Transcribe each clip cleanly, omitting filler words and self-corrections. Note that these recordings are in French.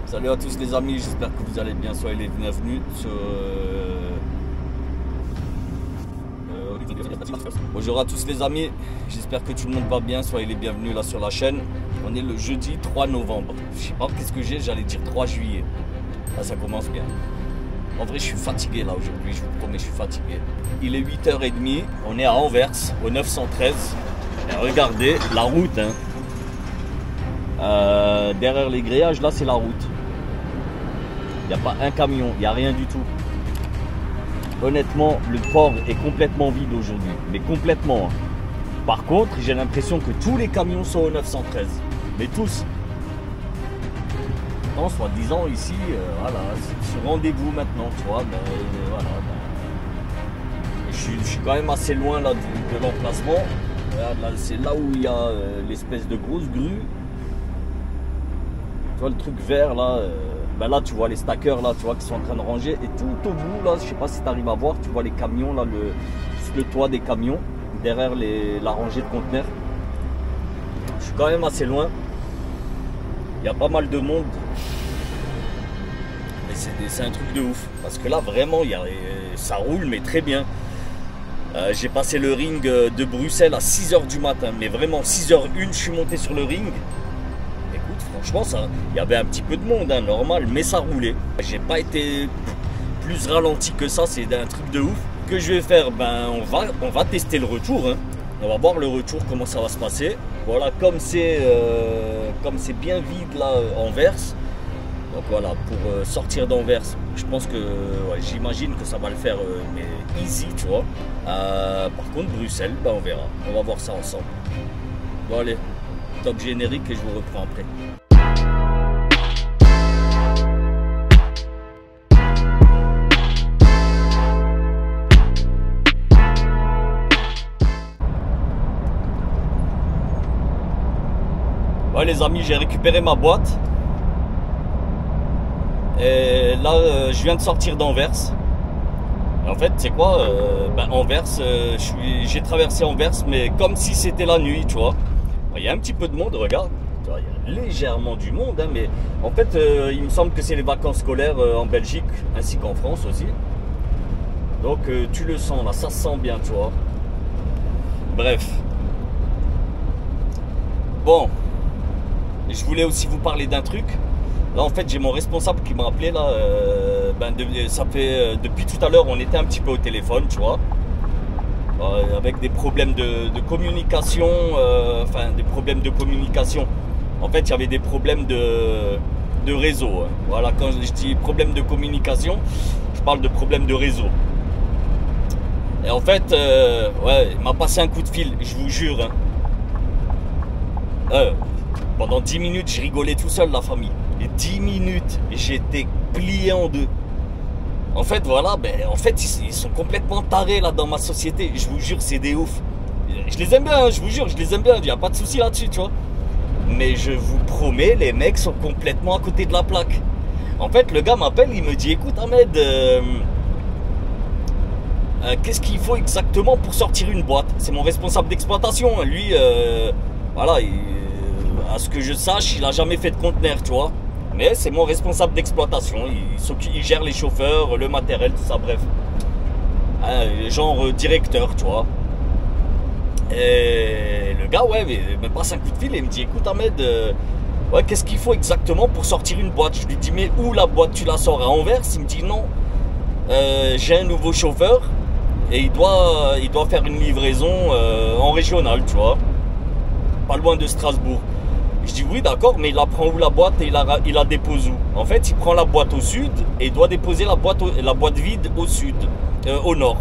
Salut à tous les amis, j'espère que vous allez bien, soyez les bienvenus sur... Bonjour à tous les amis, j'espère que tout le monde va bien, soyez les bienvenus là sur la chaîne. On est le jeudi 3 novembre, je sais pas qu'est-ce que j'ai, j'allais dire 3 juillet. Là ça commence bien. En vrai je suis fatigué là aujourd'hui, je vous promets je suis fatigué. Il est 8h30, on est à Anvers, au 913. Et regardez la route hein. Derrière les grillages là c'est la route. Il n'y a pas un camion, il n'y a rien du tout. Honnêtement, le port est complètement vide aujourd'hui. Mais complètement. Hein. Par contre, j'ai l'impression que tous les camions sont au 913. Mais tous. Non, soi-disant ici, voilà, c'est rendez-vous maintenant, tu vois. Voilà, je suis quand même assez loin là de l'emplacement. C'est là où il y a l'espèce de grosse grue. Tu vois le truc vert là. Ben là tu vois les stackers là, tu vois, qui sont en train de ranger. Et tout au bout là, je sais pas si tu arrives à voir, tu vois les camions là, le toit des camions, derrière la rangée de conteneurs. Je suis quand même assez loin. Il y a pas mal de monde. Mais c'est un truc de ouf. Parce que là vraiment, ça roule mais très bien. J'ai passé le ring de Bruxelles à 6h du matin. Mais vraiment 6h01, je suis monté sur le ring. Franchement, il y avait un petit peu de monde, hein, normal, mais ça roulait. J'ai pas été plus ralenti que ça, c'est un truc de ouf. Ce que je vais faire, ben, on va tester le retour. Hein. On va voir le retour, comment ça va se passer. Voilà, comme c'est bien vide là, Anvers. Donc voilà, pour sortir d'Anvers, je pense que, ouais, j'imagine que ça va le faire, mais easy, tu vois. Par contre, Bruxelles, ben, on verra. On va voir ça ensemble. Bon, allez, top générique et je vous reprends après. Ouais les amis, j'ai récupéré ma boîte. Et là, je viens de sortir d'Anvers. En fait, c'est quoi ben, Anvers, j'ai traversé Anvers, mais comme si c'était la nuit, tu vois. Il y a un petit peu de monde, regarde. Il y a légèrement du monde, hein, mais en fait, il me semble que c'est les vacances scolaires en Belgique, ainsi qu'en France aussi. Donc, tu le sens là, ça se sent bien, tu vois. Bref. Bon. Je voulais aussi vous parler d'un truc. Là, en fait, j'ai mon responsable qui m'a appelé là. Ça fait depuis tout à l'heure, on était un petit peu au téléphone, tu vois, avec des problèmes de communication. Enfin, des problèmes de communication. En fait, il y avait des problèmes de réseau. Hein. Voilà, quand je dis problème de communication, je parle de problème de réseau. Et en fait, ouais, il m'a passé un coup de fil, je vous jure. Hein. Pendant 10 minutes, je rigolais tout seul, la famille. Et 10 minutes, j'étais plié en deux. En fait, voilà, ben, en fait, ils sont complètement tarés là dans ma société. Je vous jure, c'est des oufs. Je les aime bien, hein, je vous jure, je les aime bien. Il n'y a pas de souci là-dessus, tu vois. Mais je vous promets, les mecs sont complètement à côté de la plaque. En fait, le gars m'appelle, il me dit, écoute Ahmed, qu'est-ce qu'il faut exactement pour sortir une boîte? C'est mon responsable d'exploitation. Hein. Lui, voilà, à ce que je sache, il n'a jamais fait de conteneur, tu vois. Mais c'est mon responsable d'exploitation. Il gère les chauffeurs, le matériel, tout ça, bref. Hein, genre directeur, tu vois. Et le gars, ouais, me passe un coup de fil et me dit, écoute Ahmed, ouais, qu'est-ce qu'il faut exactement pour sortir une boîte? Je lui dis, mais où la boîte? Tu la sors à Anvers? Il me dit, non. J'ai un nouveau chauffeur et il doit faire une livraison en régional, tu vois. Pas loin de Strasbourg. Je dis oui d'accord, mais il la prend où la boîte et il la dépose où? En fait il prend la boîte au sud et il doit déposer la boîte vide au sud, au nord.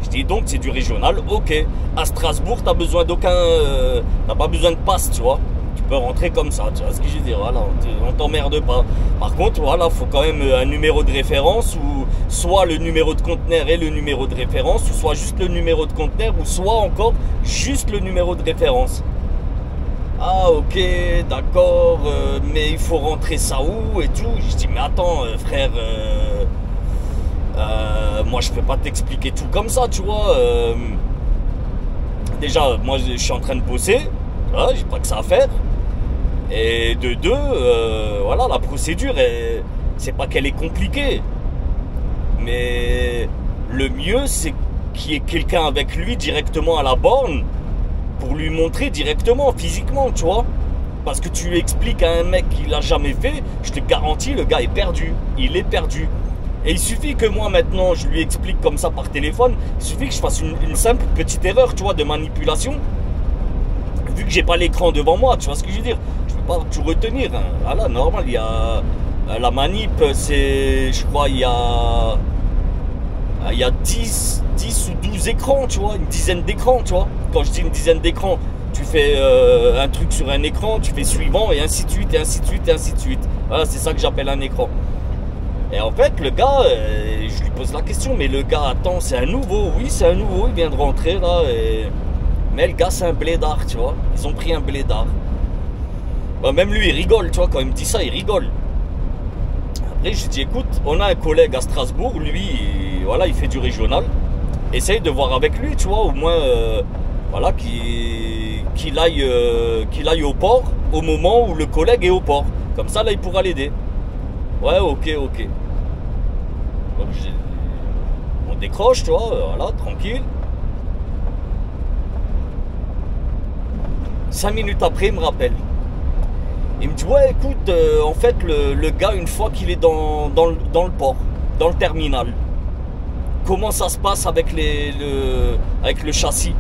Je dis donc c'est du régional, ok. À Strasbourg t'as besoin t'as pas besoin de passe, tu vois. Tu peux rentrer comme ça, tu vois ce que je veux dire, voilà, on t'emmerde pas. Par contre voilà, faut quand même un numéro de référence, ou soit le numéro de conteneur et le numéro de référence, ou soit juste le numéro de conteneur, ou soit encore juste le numéro de référence. Ah ok, d'accord, mais il faut rentrer ça où et tout. Je dis mais attends frère, moi je peux pas t'expliquer tout comme ça, tu vois. Déjà, moi je suis en train de bosser, voilà, j'ai pas que ça à faire. Et de deux, voilà, la procédure, c'est pas qu'elle est compliquée. Mais le mieux, c'est qu'il y ait quelqu'un avec lui directement à la borne pour lui montrer directement, physiquement, tu vois. Parce que tu lui expliques à un mec qui l'a jamais fait, je te garantis, le gars est perdu. Il est perdu. Et il suffit que moi, maintenant, je lui explique comme ça par téléphone, il suffit que je fasse une simple petite erreur, tu vois, de manipulation. Vu que j'ai pas l'écran devant moi, tu vois ce que je veux dire. Je peux pas tout retenir. Hein. Voilà, normal, il y a... La manip, c'est... Je crois, il y a 10 ou 12 écrans, tu vois, une dizaine d'écrans, tu vois. Quand je dis une dizaine d'écrans, tu fais un truc sur un écran, tu fais suivant, et ainsi de suite, et ainsi de suite, et ainsi de suite. Voilà, c'est ça que j'appelle un écran. Et en fait, le gars, je lui pose la question, mais le gars, attends, c'est un nouveau. Oui, c'est un nouveau, il vient de rentrer, là, et... Mais le gars, c'est un blédard, tu vois. Ils ont pris un blédard. Bah, même lui, il rigole, tu vois, quand il me dit ça, il rigole. Après, je lui dis, écoute, on a un collègue à Strasbourg, lui, voilà, il fait du régional. Essaye de voir avec lui, tu vois, au moins, voilà, qu'il aille au port au moment où le collègue est au port. Comme ça, là, il pourra l'aider. Ouais, ok. Donc, on décroche, tu vois, voilà, tranquille. 5 minutes après, il me rappelle. Il me dit, ouais, écoute, en fait, le gars, une fois qu'il est dans le port, dans le terminal, comment ça se passe avec le châssis?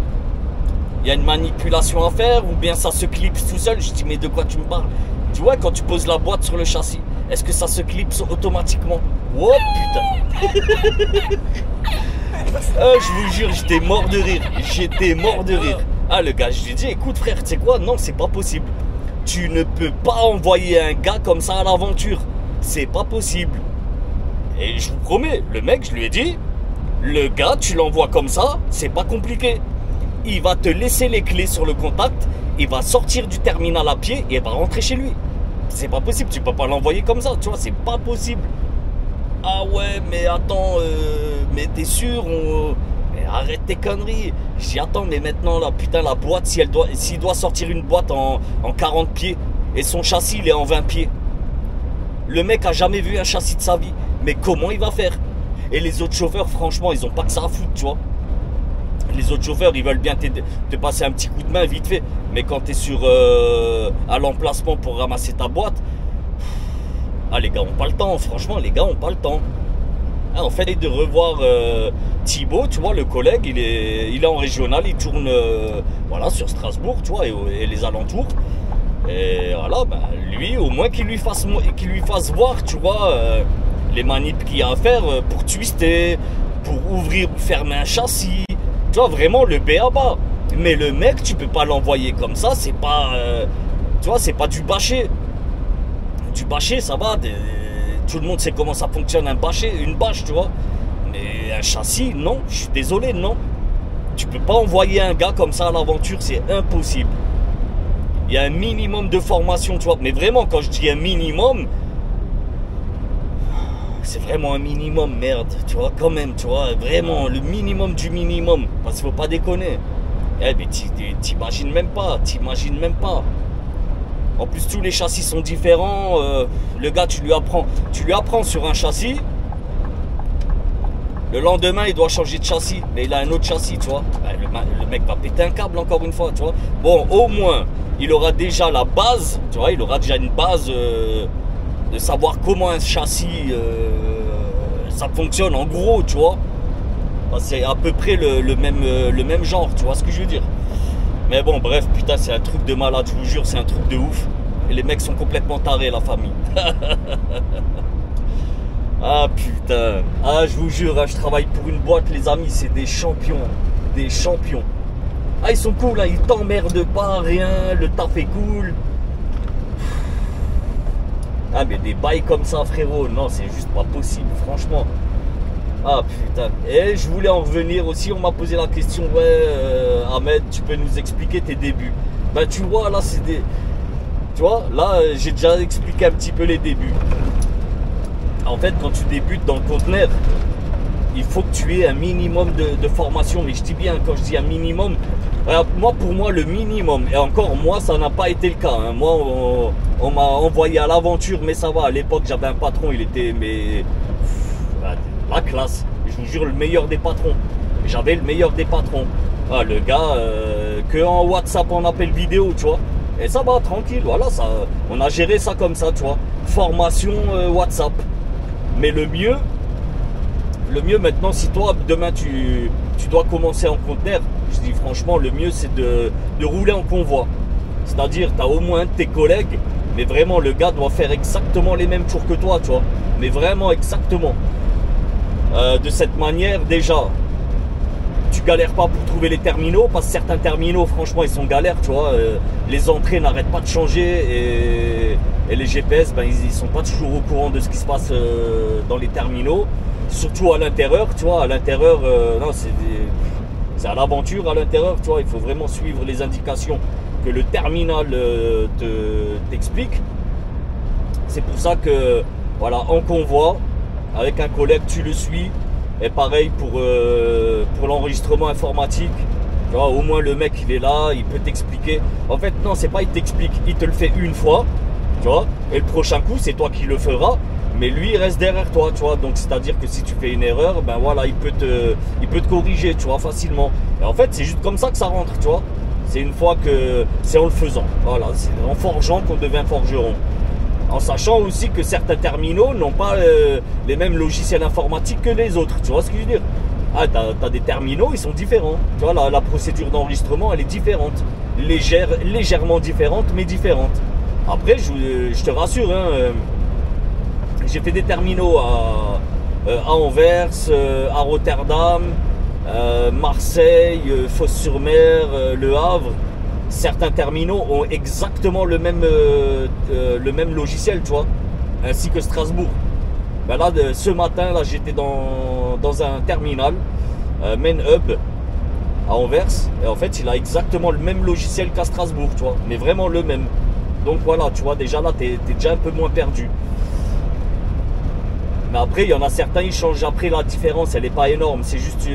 Il y a une manipulation à faire ou bien ça se clipse tout seul? Je dis, mais de quoi tu me parles? Tu vois, quand tu poses la boîte sur le châssis, est-ce que ça se clipse automatiquement? Oh putain. Je vous jure, j'étais mort de rire. Ah, le gars, je lui ai dit, écoute frère, tu sais quoi? Non, c'est pas possible. Tu ne peux pas envoyer un gars comme ça à l'aventure. C'est pas possible. Et je vous promets, le mec, je lui ai dit, le gars, tu l'envoies comme ça, c'est pas compliqué. Il va te laisser les clés sur le contact, il va sortir du terminal à pied et il va rentrer chez lui. C'est pas possible, tu peux pas l'envoyer comme ça, tu vois, c'est pas possible. Ah ouais, mais attends, mais t'es sûr, mais arrête tes conneries. Je dis, attends, mais maintenant, là, putain, la boîte, s'il doit sortir une boîte en 40 pieds et son châssis, il est en 20 pieds. Le mec a jamais vu un châssis de sa vie. Mais comment il va faire? Et les autres chauffeurs, franchement, ils ont pas que ça à foutre, tu vois. Les autres chauffeurs, ils veulent bien te passer un petit coup de main vite fait. Mais quand tu es à l'emplacement pour ramasser ta boîte, ah, les gars ont pas le temps. Franchement, les gars ont pas le temps. Ah, en fait, de revoir Thibaut, tu vois, le collègue, il est en régional, il tourne voilà, sur Strasbourg, tu vois, et les alentours. Et voilà, bah, lui, au moins qu'il lui fasse voir, tu vois, les manips qu'il y a à faire pour twister, pour ouvrir ou fermer un châssis. Tu vois, vraiment le b.a.-ba. Mais le mec, tu peux pas l'envoyer comme ça, c'est pas... tu vois, c'est pas du bâcher. Du bâcher, ça va, tout le monde sait comment ça fonctionne un bâcher, une bâche, tu vois. Mais un châssis, non, je suis désolé, non. Tu peux pas envoyer un gars comme ça à l'aventure, c'est impossible. Il y a un minimum de formation, tu vois. Mais vraiment, quand je dis un minimum, c'est vraiment un minimum, merde, tu vois, quand même, tu vois, vraiment, le minimum du minimum, parce qu'il faut pas déconner. Eh, mais t'imagines même pas, En plus, tous les châssis sont différents, le gars, tu lui apprends sur un châssis, le lendemain, il doit changer de châssis, mais il a un autre châssis, tu vois. Ben, le mec va péter un câble, encore une fois, tu vois. Bon, au moins, il aura déjà la base, tu vois, il aura déjà une base... de savoir comment un châssis ça fonctionne en gros, tu vois. C'est à peu près le même genre, tu vois ce que je veux dire. Mais bon, bref, putain, c'est un truc de malade, je vous jure, c'est un truc de ouf. Et les mecs sont complètement tarés, la famille. Ah putain. Ah, je vous jure, hein, je travaille pour une boîte, les amis, c'est des champions. Des champions. Ah, ils sont cool, hein, ils t'emmerdent pas, rien, le taf est cool. Ah, mais des bails comme ça, frérot, non, c'est juste pas possible, franchement. Ah putain. Et je voulais en revenir aussi, on m'a posé la question, ouais, Ahmed, tu peux nous expliquer tes débuts? Ben tu vois, là c'est des... Tu vois, là j'ai déjà expliqué un petit peu les débuts. En fait, quand tu débutes dans le conteneur, il faut que tu aies un minimum de formation. Mais je dis bien, quand je dis un minimum, moi, pour moi, le minimum, et encore, moi, ça n'a pas été le cas. Hein. Moi, on m'a envoyé à l'aventure, mais ça va. À l'époque, j'avais un patron, il était la classe. Je vous jure, le meilleur des patrons. J'avais le meilleur des patrons. Ah, le gars, que en WhatsApp, en appel vidéo, tu vois. Et ça va, tranquille, voilà, ça, on a géré ça comme ça, tu vois. Formation WhatsApp. Mais le mieux maintenant, si toi, demain, tu dois commencer en conteneur, je dis franchement, le mieux, c'est de rouler en convoi. C'est-à-dire, tu as au moins tes collègues, mais vraiment, le gars doit faire exactement les mêmes tours que toi, tu vois. Mais vraiment, exactement. De cette manière, déjà, tu galères pas pour trouver les terminaux, parce que certains terminaux, franchement, ils sont galères, tu vois. Les entrées n'arrêtent pas de changer et les GPS, ben, ils sont pas toujours au courant de ce qui se passe dans les terminaux. Surtout à l'intérieur, tu vois, à l'intérieur, non, c'est à l'aventure à l'intérieur, tu vois. Il faut vraiment suivre les indications que le terminal t'explique. C'est pour ça que, voilà, en convoi, avec un collègue, tu le suis. Et pareil pour l'enregistrement informatique, tu vois, au moins le mec il est là, il peut t'expliquer. En fait non, c'est pas il t'explique, il te le fait une fois, tu vois, et le prochain coup c'est toi qui le feras, mais lui il reste derrière toi, tu vois. Donc c'est à dire que si tu fais une erreur, ben voilà, il peut te corriger, tu vois, facilement. Et en fait c'est juste comme ça que ça rentre, tu vois. C'est une fois que c'est en le faisant, voilà, c'est en forgeant qu'on devient forgeron. En sachant aussi que certains terminaux n'ont pas les mêmes logiciels informatiques que les autres. Tu vois ce que je veux dire? Ah, t'as des terminaux, ils sont différents. Tu vois, la procédure d'enregistrement, elle est différente. Légèrement différente, mais différente. Après, je te rassure, hein, j'ai fait des terminaux à Anvers, à Rotterdam, Marseille, Fos-sur-Mer, Le Havre. Certains terminaux ont exactement le même logiciel, tu vois, ainsi que Strasbourg. Ben là, ce matin, là, j'étais dans un terminal, Main Hub, à Anvers, et en fait, il a exactement le même logiciel qu'à Strasbourg, tu vois, mais vraiment le même. Donc voilà, tu vois, déjà là, t'es déjà un peu moins perdu. Mais après, il y en a certains, ils changent après, la différence, elle n'est pas énorme, c'est juste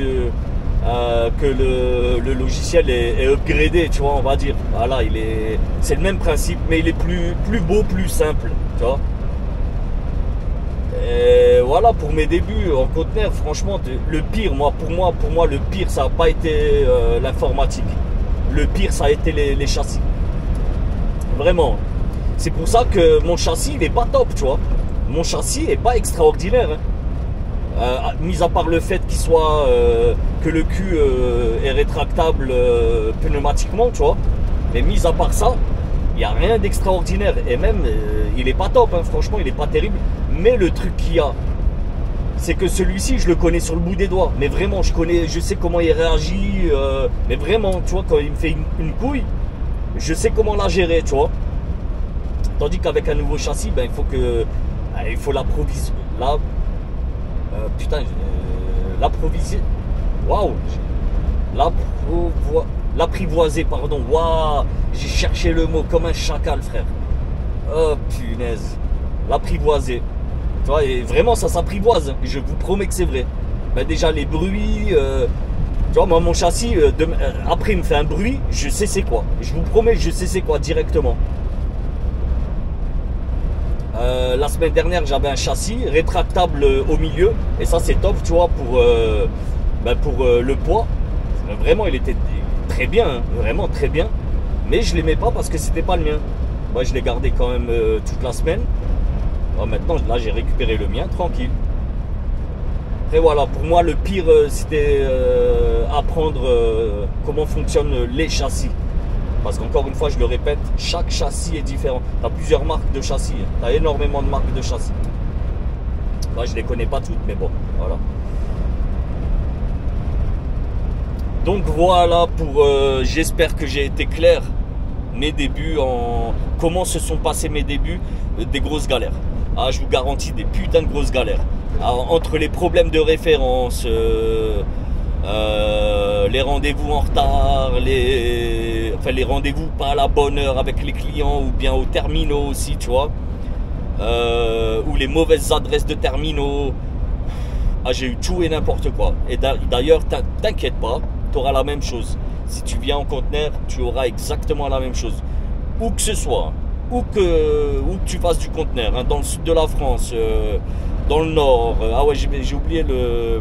que le logiciel est upgradé, tu vois, on va dire. Voilà, c'est le même principe, mais il est plus beau, plus simple, tu vois. Et voilà pour mes débuts en conteneur. Franchement, le pire, pour moi, le pire, ça n'a pas été l'informatique. Le pire, ça a été les châssis. Vraiment. C'est pour ça que mon châssis, il n'est pas top, tu vois. Mon châssis n'est pas extraordinaire, hein. Mis à part le fait qu'il soit que le cul est rétractable pneumatiquement, tu vois, mais mis à part ça, il n'y a rien d'extraordinaire. Et même il est pas top, hein. Franchement il est pas terrible. Mais le truc qu'il y a, c'est que celui-ci je le connais sur le bout des doigts. Mais vraiment je sais comment il réagit, mais vraiment, tu vois, quand il me fait une couille, je sais comment la gérer, tu vois. Tandis qu'avec un nouveau châssis, ben il faut l'approvisionner. Putain, l'approvisionner. Waouh! L'apprivoiser, pardon. Waouh! J'ai cherché le mot comme un chacal, frère. Oh punaise. L'apprivoiser. Tu vois, et vraiment ça s'apprivoise. Je vous promets que c'est vrai. Ben, déjà les bruits. Tu vois, moi mon châssis, après il me fait un bruit, je sais c'est quoi. Je vous promets, je sais c'est quoi directement. La semaine dernière j'avais un châssis rétractable au milieu et ça c'est top, tu vois, pour le poids. Vraiment il était très bien, hein, vraiment très bien, mais je l'aimais pas parce que c'était pas le mien. Moi je l'ai gardé quand même toute la semaine. Alors, maintenant là j'ai récupéré le mien tranquille. Et voilà, pour moi le pire c'était apprendre comment fonctionnent les châssis. Parce qu'encore une fois, je le répète, chaque châssis est différent. Tu as plusieurs marques de châssis. Tu as énormément de marques de châssis. Moi, je ne les connais pas toutes, mais bon, voilà. Donc voilà, j'espère que j'ai été clair. Mes débuts, comment se sont passés mes débuts, des grosses galères. Ah, je vous garantis des putains de grosses galères. Alors, entre les problèmes de référence, les rendez-vous en retard, les rendez-vous pas à la bonne heure avec les clients ou bien aux terminaux aussi, tu vois, ou les mauvaises adresses de terminaux. Ah, j'ai eu tout et n'importe quoi. Et d'ailleurs, t'inquiète pas, tu auras la même chose. Si tu viens en conteneur, tu auras exactement la même chose. Où que ce soit, où que tu fasses du conteneur, hein, dans le sud de la France, dans le nord. Ah ouais, j'ai oublié le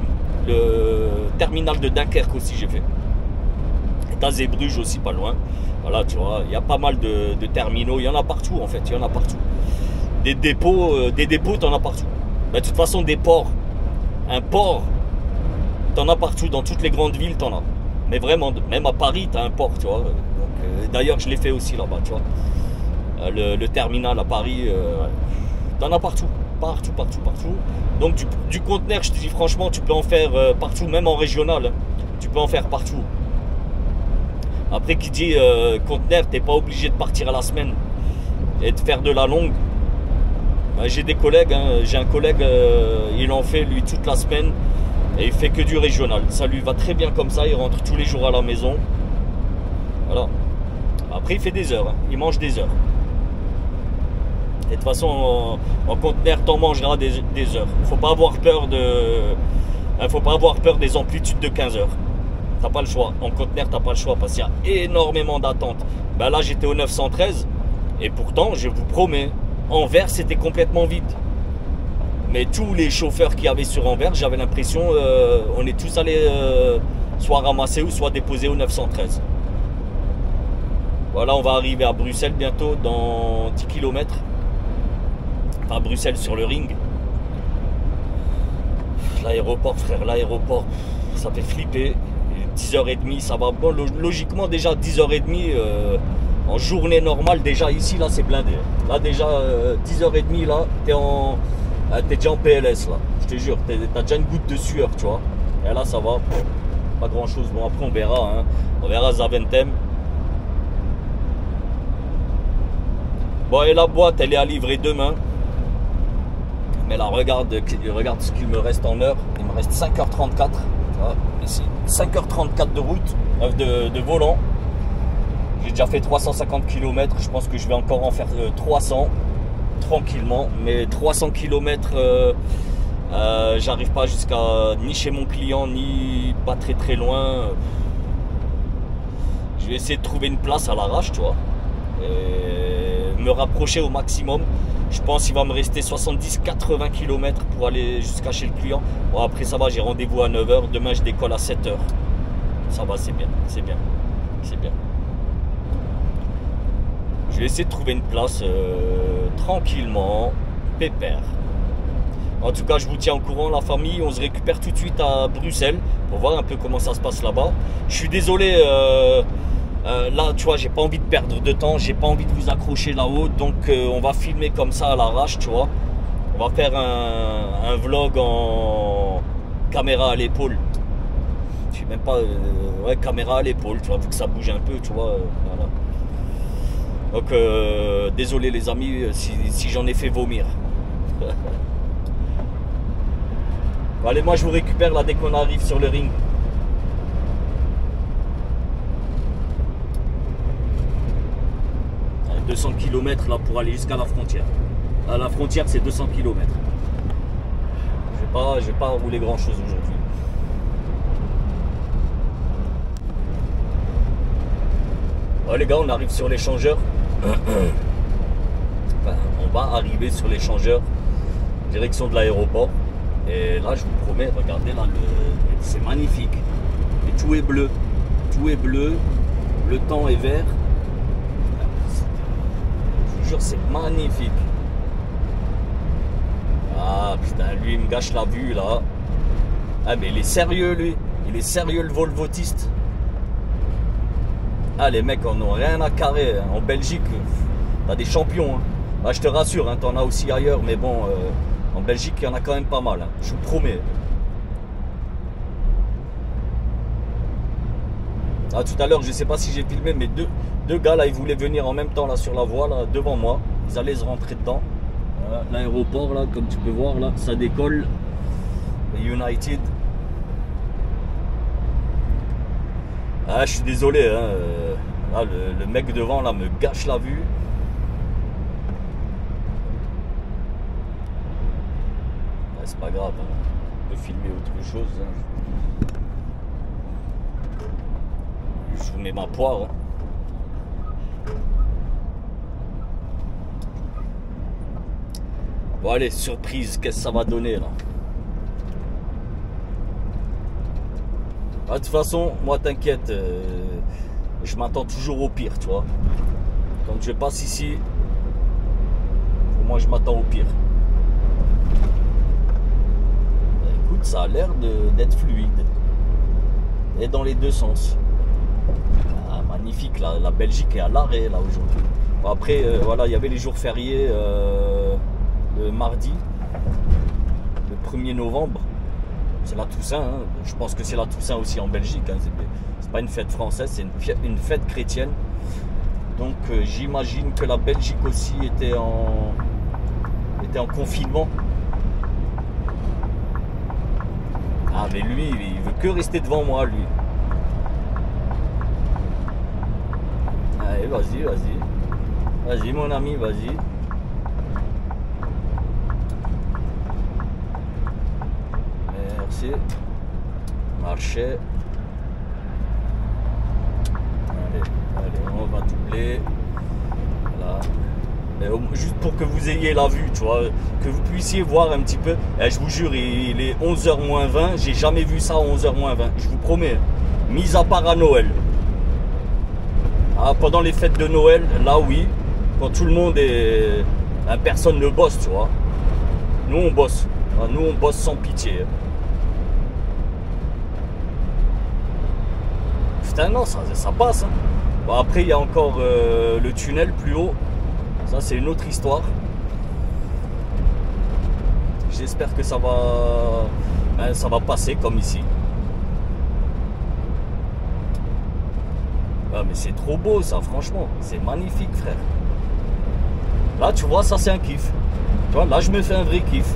terminal de Dunkerque aussi, j'ai fait. Et t'as Zeebrugge aussi, pas loin. Voilà, tu vois, il y a pas mal de terminaux. Il y en a partout, en fait, il y en a partout. Des dépôts, t'en as partout. Bah, de toute façon, des ports. Un port, t'en as partout, dans toutes les grandes villes, t'en as. Mais vraiment, même à Paris, t'as un port, tu vois. D'ailleurs, je l'ai fait aussi là-bas, tu vois. Le terminal à Paris, t'en as partout. Partout. Donc, du conteneur, je te dis franchement, tu peux en faire partout, même en régional. Hein. Tu peux en faire partout. Après, qui dit conteneur, t'es pas obligé de partir à la semaine et de faire de la longue. J'ai des collègues, hein, j'ai un collègue, il en fait lui toute la semaine et il fait que du régional. Ça lui va très bien comme ça, il rentre tous les jours à la maison. Voilà. Après il fait des heures, hein, il mange des heures. Et de toute façon en conteneur t'en mangeras des heures. Faut pas avoir peur faut pas avoir peur des amplitudes de 15 heures. T'as pas le choix. En conteneur t'as pas le choix parce qu'il y a énormément d'attentes. Ben là j'étais au 913 et pourtant je vous promets. Anvers c'était complètement vide. Mais tous les chauffeurs qui avaient sur Anvers, j'avais l'impression on est tous allés soit ramasser ou soit déposer au 913. Voilà, on va arriver à Bruxelles bientôt dans 10 km. Enfin Bruxelles sur le ring. L'aéroport frère, l'aéroport, ça fait flipper. 10h30, ça va. Bon, logiquement déjà 10h30 en journée normale, déjà ici là c'est blindé. Là déjà 10h30 là t'es déjà en PLS là, je te jure, t'as déjà une goutte de sueur, tu vois. Et là ça va, pas grand chose. Bon après on verra, hein. On verra Zaventem. Bon et la boîte elle est à livrer demain. Mais là regarde ce qu'il me reste en heure. Il me reste 5h34. Ici 5h34 de route, de volant. J'ai déjà fait 350 km, je pense que je vais encore en faire 300 tranquillement, mais 300 km j'arrive pas jusqu'à ni chez mon client ni pas très loin. Je vais essayer de trouver une place à l'arrache, tu vois, et me rapprocher au maximum. Je pense qu'il va me rester 70-80 km pour aller jusqu'à chez le client. Bon après ça va, j'ai rendez-vous à 9h, demain je décolle à 7h. Ça va, c'est bien. Je vais essayer de trouver une place tranquillement, pépère. En tout cas, je vous tiens au courant, la famille. On se récupère tout de suite à Bruxelles pour voir un peu comment ça se passe là-bas. Je suis désolé, là, tu vois, j'ai pas envie de perdre de temps. J'ai pas envie de vous accrocher là-haut. Donc, on va filmer comme ça à l'arrache, tu vois. On va faire un vlog en caméra à l'épaule. Je sais même pas, ouais, caméra à l'épaule, tu vois, vu que ça bouge un peu, tu vois. Voilà. Donc désolé les amis si j'en ai fait vomir. Bon, allez, moi je vous récupère là dès qu'on arrive sur le ring. Allez, 200 km là pour aller jusqu'à la frontière. À la frontière c'est 200 km. Je vais pas rouler grand chose aujourd'hui. Ouais, les gars, on arrive sur l'échangeur. Enfin, on va arriver sur l'échangeur, direction de l'aéroport. Et là, je vous promets, regardez là, c'est magnifique. Et tout est bleu. Tout est bleu. Le temps est vert. Je vous jure, c'est magnifique. Ah putain, lui, il me gâche la vue là. Ah, mais il est sérieux, lui. Il est sérieux, le volvotiste. Ah, les mecs en ont rien à carrer. En Belgique, t'as des champions. Hein. Bah, je te rassure, hein, t'en as aussi ailleurs. Mais bon, en Belgique, il y en a quand même pas mal. Hein, je vous promets. Ah, tout à l'heure, je sais pas si j'ai filmé, mais deux gars là, ils voulaient venir en même temps là sur la voie, là, devant moi. Ils allaient se rentrer dedans. L'aéroport, là, comme tu peux voir, là, ça décolle. United. Ah, je suis désolé, hein. Là, le mec devant là me gâche la vue. Ouais, c'est pas grave. Hein. peux filmer autre chose. Hein. Je vous mets ma poire. Hein. Bon allez, surprise, qu'est-ce que ça va donner là? Ah, de toute façon, moi t'inquiète, je m'attends toujours au pire, tu vois. Quand je passe ici, moi je m'attends au pire. Écoute, ça a l'air d'être fluide. Et dans les deux sens. Ah, magnifique, la Belgique est à l'arrêt là aujourd'hui. Bon, après, voilà, il y avait les jours fériés le mardi, le 1er novembre. C'est la Toussaint, hein. Je pense que c'est la Toussaint aussi en Belgique. Hein. C'est pas une fête française, c'est une fête chrétienne. Donc j'imagine que la Belgique aussi était en confinement. Ah mais lui, il veut que rester devant moi, lui. Allez, vas-y, vas-y. Vas-y mon ami, vas-y. Merci. Marcher. Allez, on va doubler. Voilà. Et juste pour que vous ayez la vue, tu vois, que vous puissiez voir un petit peu. Et je vous jure, il est 11h moins 20. J'ai jamais vu ça à 11h moins 20. Je vous promets. Mis à part à Noël. Ah, pendant les fêtes de Noël, là oui. Quand tout le monde est... personne ne bosse, tu vois. Nous, on bosse. Nous, on bosse sans pitié. Putain, non, ça passe. Hein. Bon, après, il y a encore le tunnel plus haut. Ça, c'est une autre histoire. J'espère que ça va passer comme ici. Ah, mais c'est trop beau, ça, franchement. C'est magnifique, frère. Là, tu vois, ça, c'est un kiff. Tu vois, là, je me fais un vrai kiff.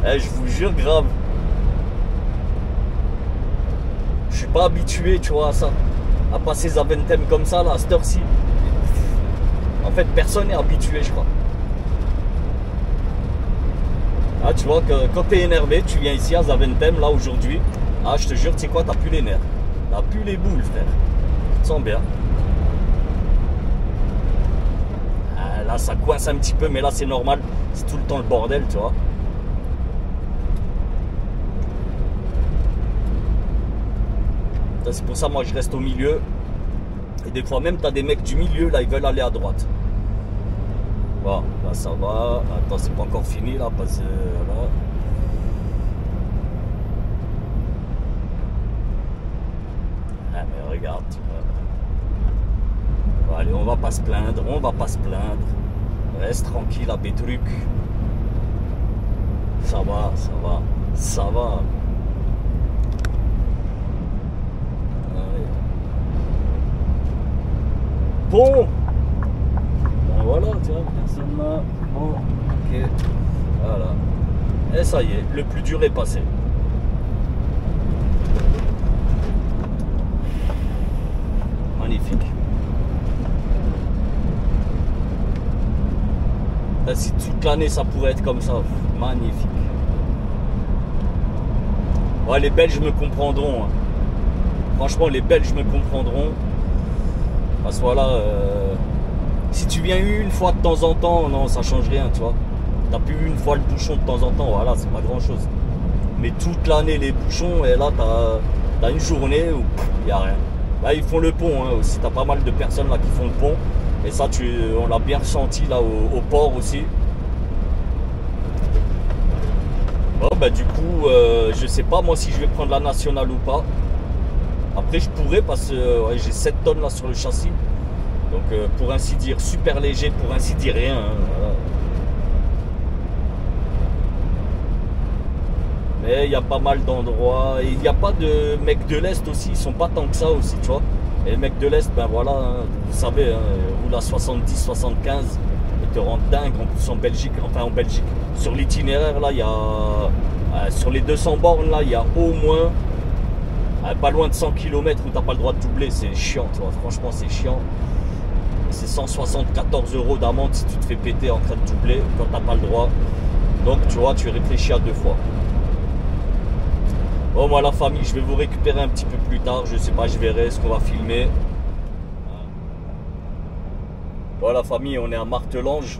Je vous jure, grave. Je suis pas habitué, tu vois, à ça. À passer Zaventem comme ça, là, à cette heure-ci. En fait, personne n'est habitué, je crois. Ah, tu vois, que quand t'es énervé, tu viens ici à Zaventem, là, aujourd'hui. Ah, je te jure, tu sais quoi, t'as plus les nerfs. T'as plus les boules, frère. Tu te sens bien. Ah, là, ça coince un petit peu, mais là, c'est normal. C'est tout le temps le bordel, tu vois. C'est pour ça, moi, je reste au milieu. Et des fois, même, tu as des mecs du milieu, là, ils veulent aller à droite. Voilà, là, ça va. Attends, c'est pas encore fini, là, parce que... Voilà. Ah, mais regarde. Bon, allez, on va pas se plaindre, on va pas se plaindre. Reste tranquille, à Bétruc. Ça va, ça va, ça va. Bon, ben voilà, tu vois, personne là. Bon, ok, voilà. Et ça y est, le plus dur est passé. Magnifique. Là, si toute l'année ça pourrait être comme ça, magnifique. Ouais, les Belges me comprendront. Hein. Franchement, les Belges me comprendront. Parce que voilà, si tu viens une fois de temps en temps, non, ça change rien, tu vois. T'as plus une fois le bouchon de temps en temps, voilà, c'est pas grand chose. Mais toute l'année, les bouchons, et là, t'as une journée où il n'y a rien. Là, ils font le pont hein, aussi, t'as pas mal de personnes là qui font le pont. Et ça, on l'a bien ressenti là au port aussi. Bon, bah, du coup, je sais pas moi si je vais prendre la nationale ou pas. Après, je pourrais parce que ouais, j'ai 7 tonnes là sur le châssis. Donc, pour ainsi dire, super léger, pour ainsi dire rien. Hein, voilà. Mais il y a pas mal d'endroits. Et il n'y a pas de mecs de l'Est aussi. Ils sont pas tant que ça aussi, tu vois. Et les mecs de l'Est, ben voilà, hein, vous savez, hein, roule à 70, 75. Ils te rendent dingue en plus en Belgique. Enfin, en Belgique. Sur l'itinéraire, là, il y a. Sur les 200 bornes, là, il y a au moins. Pas loin de 100 km où t'as pas le droit de doubler, c'est chiant, tu vois. Franchement, c'est chiant. c'est 174 € d'amende si tu te fais péter en train de doubler quand tu n'as pas le droit. Donc tu vois, tu réfléchis à deux fois. Bon, moi la famille, je vais vous récupérer un petit peu plus tard. Je sais pas, je verrai ce qu'on va filmer. Bon, la famille, on est à Martelange.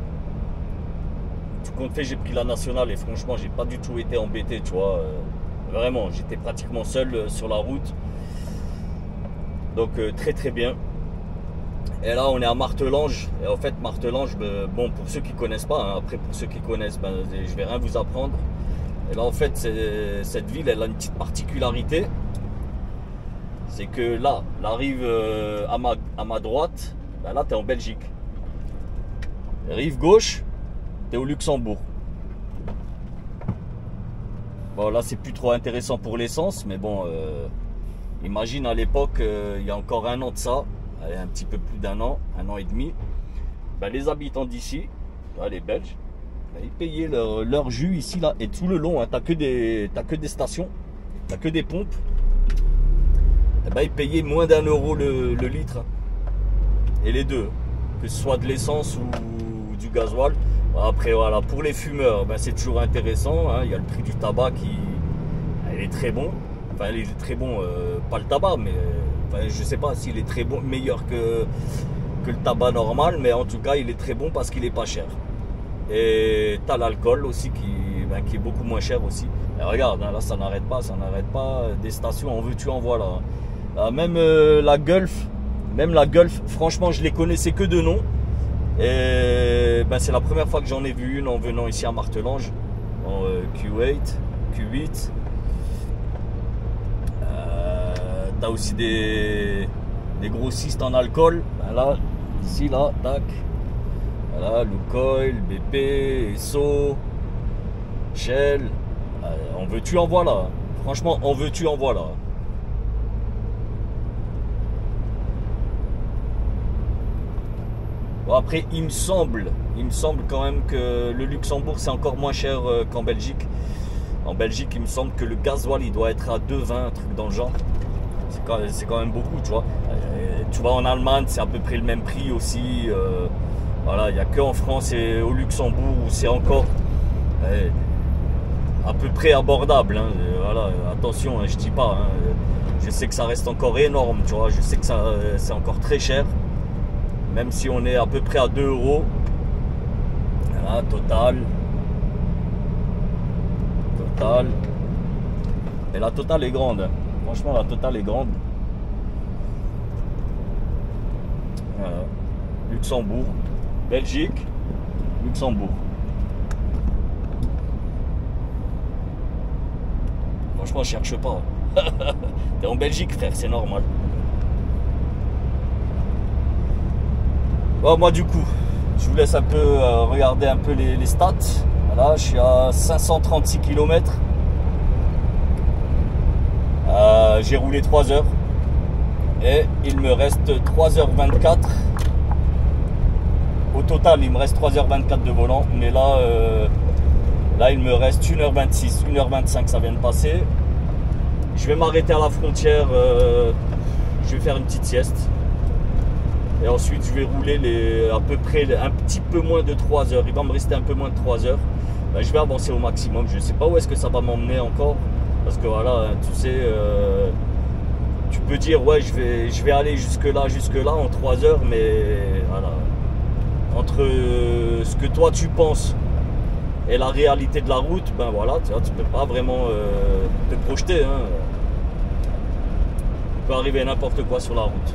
Tout compte fait, j'ai pris la nationale et franchement, j'ai pas du tout été embêté, tu vois. Vraiment, j'étais pratiquement seul sur la route. Donc très très bien. Et là on est à Martelange. Et en fait Martelange, bon, pour ceux qui connaissent pas, hein, après pour ceux qui connaissent, je vais rien vous apprendre. Et là en fait cette ville, elle a une petite particularité. C'est que là, la rive à ma droite, là tu es en Belgique. Rive gauche, tu es au Luxembourg. Bon là c'est plus trop intéressant pour l'essence, mais bon, imagine à l'époque, il y a encore un an de ça, un petit peu plus d'un an et demi, les habitants d'ici, les Belges, ils payaient leur jus ici là, et tout le long, hein, t'as que des stations, t'as que des pompes, ils payaient moins d'1 € le litre, et les deux, que ce soit de l'essence ou du gasoil. Après voilà, pour les fumeurs, c'est toujours intéressant, hein, il y a le prix du tabac il est très bon. Enfin, il est très bon, pas le tabac, mais je sais pas s'il est très bon, meilleur que le tabac normal, mais en tout cas, il est très bon parce qu'il est pas cher. Et tu as l'alcool aussi qui est beaucoup moins cher aussi. Et regarde, hein, là, ça n'arrête pas, des stations, en veux-tu, en voilà. Même la Gulf, franchement, je les connaissais que de nom. Et c'est la première fois que j'en ai vu une en venant ici à Martelange, en Q8. T'as aussi des grossistes en alcool. Là, ici, là, tac. Voilà, Lukoil, BP, Esso, Shell. En veux-tu, en voilà. Franchement, en veux-tu, en voilà. Bon, après, il me semble quand même que le Luxembourg, c'est encore moins cher qu'en Belgique. En Belgique, il me semble que le gasoil, il doit être à 2,20, un truc dans le genre. C'est quand même beaucoup, tu vois. Tu vois, en Allemagne, c'est à peu près le même prix aussi. Voilà, il n'y a qu'en France et au Luxembourg où c'est encore à peu près abordable. Hein. Voilà, attention, hein, je dis pas. Hein. Je sais que ça reste encore énorme, tu vois. Je sais que c'est encore très cher. Même si on est à peu près à 2 €. Voilà, total. Et la totale est grande. Franchement, la totale est grande. Voilà. Luxembourg, Belgique, Luxembourg. Franchement, je cherche pas. T'es en Belgique, frère, c'est normal. Bon, moi, du coup, je vous laisse un peu regarder un peu les stats. Voilà, je suis à 536 km. J'ai roulé 3 heures et il me reste 3h24 au total. Il me reste 3h24 de volant, mais là il me reste 1h26, 1h25, ça vient de passer. Je vais m'arrêter à la frontière, je vais faire une petite sieste et ensuite je vais rouler à peu près un petit peu moins de 3 heures. Il va me rester un peu moins de 3 heures. Je vais avancer au maximum. Je ne sais pas où est-ce que ça va m'emmener encore. Parce que voilà, tu sais, tu peux dire, ouais, je vais aller jusque là en 3 heures, mais voilà. Entre ce que toi tu penses et la réalité de la route, voilà, tu peux pas vraiment te projeter. Hein. Il peut arriver n'importe quoi sur la route.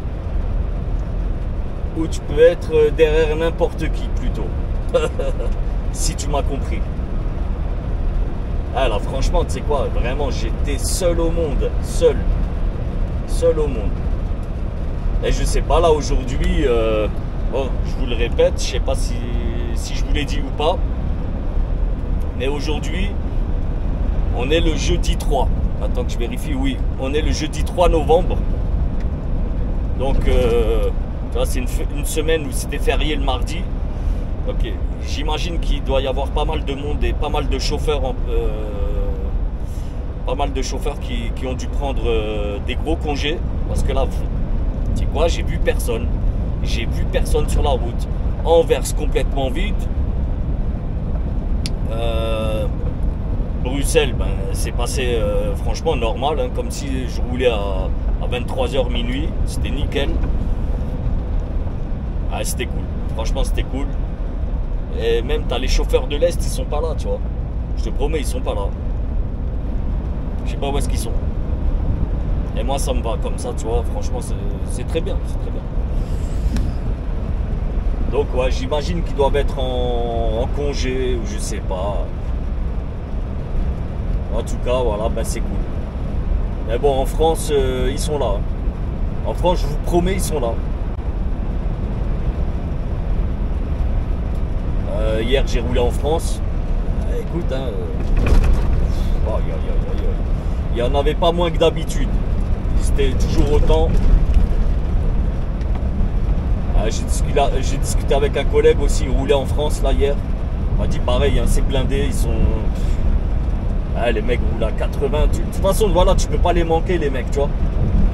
Ou tu peux être derrière n'importe qui plutôt. Si tu m'as compris. Ah là, franchement, tu sais quoi, vraiment, j'étais seul au monde, seul au monde. Et je sais pas, là, aujourd'hui, bon, je vous le répète, je sais pas si je vous l'ai dit ou pas, mais aujourd'hui, on est le jeudi 3. Attends que je vérifie, oui, on est le jeudi 3 novembre. Donc, c'est une semaine où c'était férié le mardi. Ok, j'imagine qu'il doit y avoir pas mal de monde et pas mal de chauffeurs, qui ont dû prendre des gros congés. Parce que là, tu sais quoi, j'ai vu personne. j'ai vu personne sur la route. Anvers complètement vide. Bruxelles, ben, c'est passé franchement normal, hein, comme si je roulais à 23h minuit. C'était nickel. Ah, c'était cool. Franchement, c'était cool. Et même, t'as les chauffeurs de l'Est, ils sont pas là, tu vois. Je te promets, ils sont pas là. Je sais pas où est-ce qu'ils sont. Et moi, ça me va comme ça, tu vois. Franchement, c'est très bien. C'est très bien. Donc, ouais, j'imagine qu'ils doivent être en congé ou je sais pas. En tout cas, voilà, ben c'est cool. Mais bon, en France, ils sont là. En France, je vous promets, ils sont là. Hier, j'ai roulé en France. Écoute, hein, il n'y en avait pas moins que d'habitude. C'était toujours autant. J'ai discuté avec un collègue aussi, il roulait en France là hier. Il m'a dit pareil, hein, c'est blindé, ils sont... les mecs roulent à 80. De toute façon, voilà, tu peux pas les manquer les mecs, tu vois.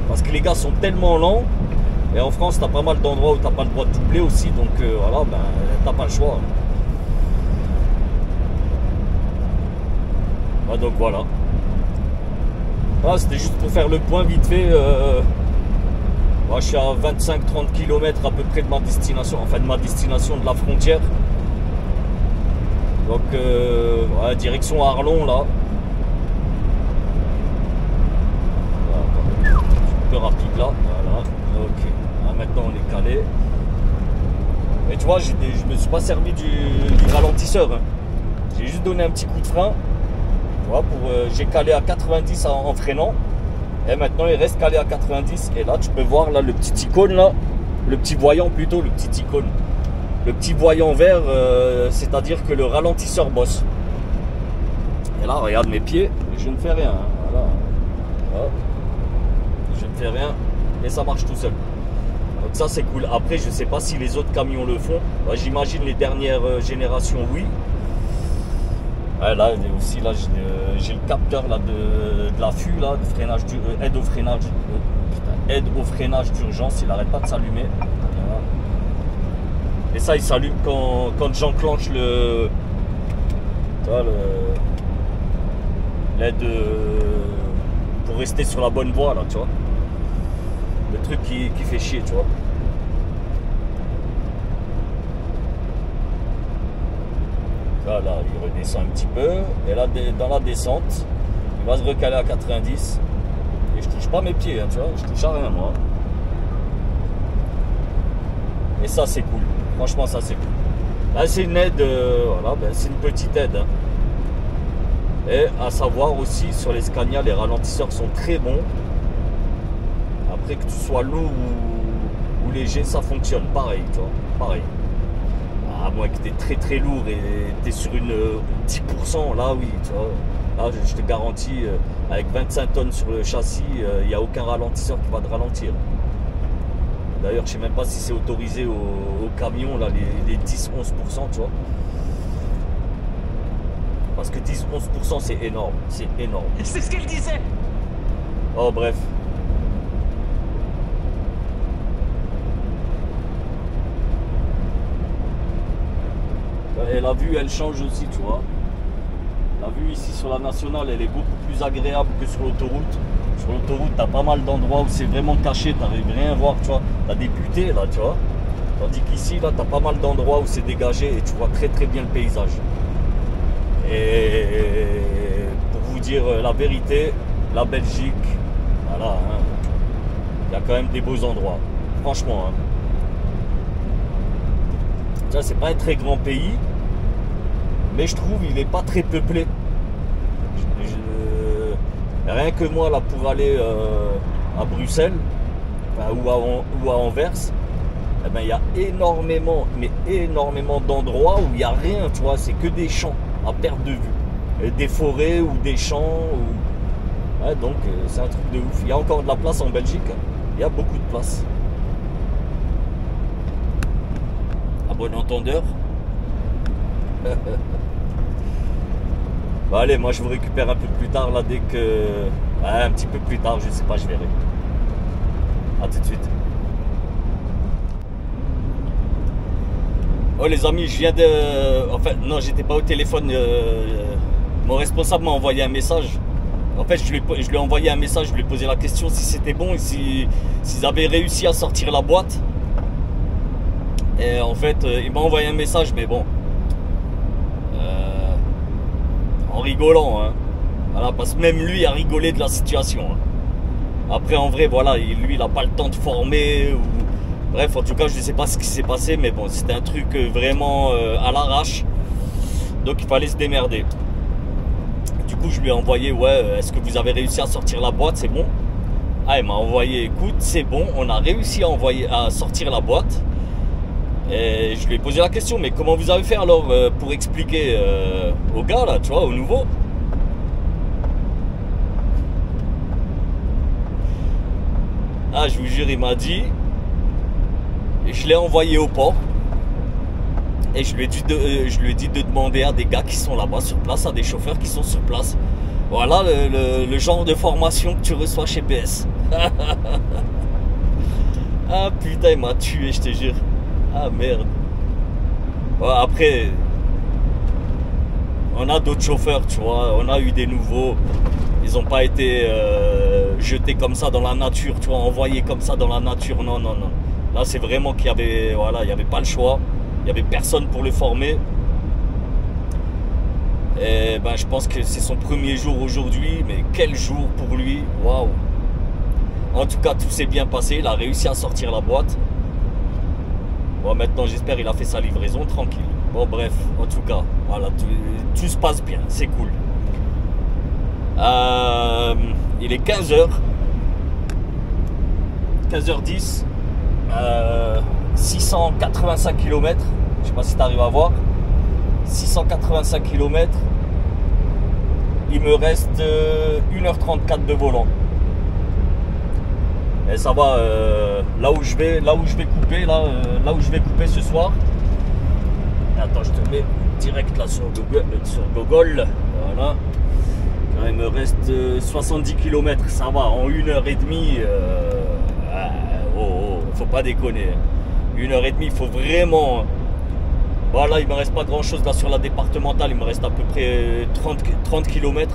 Parce que les gars sont tellement lents. Et en France, t'as pas mal d'endroits où t'as pas le droit de doubler aussi. Donc voilà, ben, t'as pas le choix. Donc voilà. C'était juste pour faire le point vite fait. Moi, je suis à 25-30 km à peu près de ma destination. Enfin, de ma destination de la frontière. Donc, ouais, direction Arlon, là. Voilà, un peu rapide, là. Voilà. Ok. Là, maintenant, on est calé. Et tu vois, je me suis pas servi du ralentisseur. Hein. J'ai juste donné un petit coup de frein. Tu vois, j'ai calé à 90 en freinant. Et maintenant, il reste calé à 90. Et là, tu peux voir là, le petit icône, là. Le petit voyant, plutôt, le petit icône. Le petit voyant vert, c'est-à-dire que le ralentisseur bosse. Et là, regarde mes pieds, je ne fais rien. Hein. Voilà. Voilà. Je ne fais rien et ça marche tout seul. Donc ça, c'est cool. Après, je ne sais pas si les autres camions le font. Ouais, j'imagine les dernières générations, oui. Ouais, là aussi, là, j'ai le capteur là, de l'affût, là, de freinage, aide au freinage d'urgence. Il n'arrête pas de s'allumer. Voilà. Et ça, il s'allume quand j'enclenche l'aide pour rester sur la bonne voie, là, tu vois. Le truc qui fait chier, tu vois. Là, il redescend un petit peu. Et là, dans la descente, il va se recaler à 90. Et je touche pas mes pieds, hein, tu vois. Je touche à rien, moi. Et ça, c'est cool. Franchement, ça, c'est cool. Là, c'est une aide, voilà, ben, c'est une petite aide. Hein. Et à savoir aussi, sur les Scania, les ralentisseurs sont très bons. Après, que tu sois lourd ou léger, ça fonctionne. Pareil, tu vois. Pareil. À moins que tu es très très lourd et tu es sur une 10%, là oui, tu vois. Là, je te garantis, avec 25 tonnes sur le châssis, il n'y a aucun ralentisseur qui va te ralentir. D'ailleurs, je ne sais même pas si c'est autorisé au camion, là, les 10-11%, tu vois. Parce que 10-11%, c'est énorme. C'est énorme. C'est ce qu'elle disait. Oh, bref. Et la vue, elle change aussi, tu vois. La vue ici sur la nationale, elle est beaucoup plus agréable que sur l'autoroute. Sur l'autoroute, tu as pas mal d'endroits où c'est vraiment caché, tu n'arrives rien à voir, tu vois. Tu as des butées, là, tu vois. Tandis qu'ici, là, tu as pas mal d'endroits où c'est dégagé et tu vois très très bien le paysage. Et pour vous dire la vérité, la Belgique, voilà, hein, il y a quand même des beaux endroits. Franchement, hein. Ça, c'est pas un très grand pays, mais je trouve il n'est pas très peuplé. Rien que moi, là, pour aller à Bruxelles ou à Anvers, eh ben, il y a énormément, mais énormément d'endroits où il n'y a rien, tu vois, c'est que des champs à perte de vue. Et des forêts ou des champs. Ouais, donc, c'est un truc de ouf. Il y a encore de la place en Belgique, hein. Il y a beaucoup de place. À bon entendeur. Bon, allez, moi je vous récupère un peu plus tard là dès que... Ouais, un petit peu plus tard, je sais pas, je verrai. A tout de suite. Oh les amis, je viens de... Enfin, non, j'étais pas au téléphone. Mon responsable m'a envoyé un message. En fait, je lui ai envoyé un message, je lui ai posé la question si c'était bon et s'ils avaient réussi à sortir la boîte. Et en fait, il m'a envoyé un message, mais bon, en rigolant, hein. Voilà, parce que même lui a rigolé de la situation. Hein. Après, en vrai, voilà, lui, il n'a pas le temps de former. Ou... Bref, en tout cas, je ne sais pas ce qui s'est passé, mais bon, c'était un truc vraiment à l'arrache. Donc, il fallait se démerder. Du coup, je lui ai envoyé, ouais, est-ce que vous avez réussi à sortir la boîte? C'est bon? Ah, il m'a envoyé, écoute, c'est bon, on a réussi à sortir la boîte. Et je lui ai posé la question, mais comment vous avez fait alors pour expliquer au gars, là, tu vois, au nouveau? Ah, je vous jure, il m'a dit, je l'ai envoyé au port. Et je lui ai dit de demander à des gars qui sont là-bas sur place, à des chauffeurs qui sont sur place. Voilà le genre de formation que tu reçois chez PS. Ah putain, il m'a tué, je te jure. Ah merde. Ouais, après, on a d'autres chauffeurs, tu vois. On a eu des nouveaux. Ils n'ont pas été jetés comme ça dans la nature, tu vois, envoyés comme ça dans la nature. Non, non, non. Là, c'est vraiment qu'il y avait, voilà, il y avait pas le choix. Il n'y avait personne pour le former. Et ben, je pense que c'est son premier jour aujourd'hui. Mais quel jour pour lui. Waouh. En tout cas, tout s'est bien passé. Il a réussi à sortir la boîte. Bon, maintenant, j'espère qu'il a fait sa livraison tranquille. Bon, bref, en tout cas, voilà, tout se passe bien. C'est cool. Il est 15h. 15h10. 685 km. Je sais pas si tu arrives à voir. 685 km. Il me reste 1h34 de volant. Et ça va, là où je vais couper, là où je vais couper ce soir. Attends, je te mets direct là sur Google. Voilà. Il me reste 70 km. Ça va, en 1h30. Faut pas déconner. 1h30, il faut vraiment. Voilà, il me reste pas grand chose là sur la départementale. Il me reste à peu près 30 km.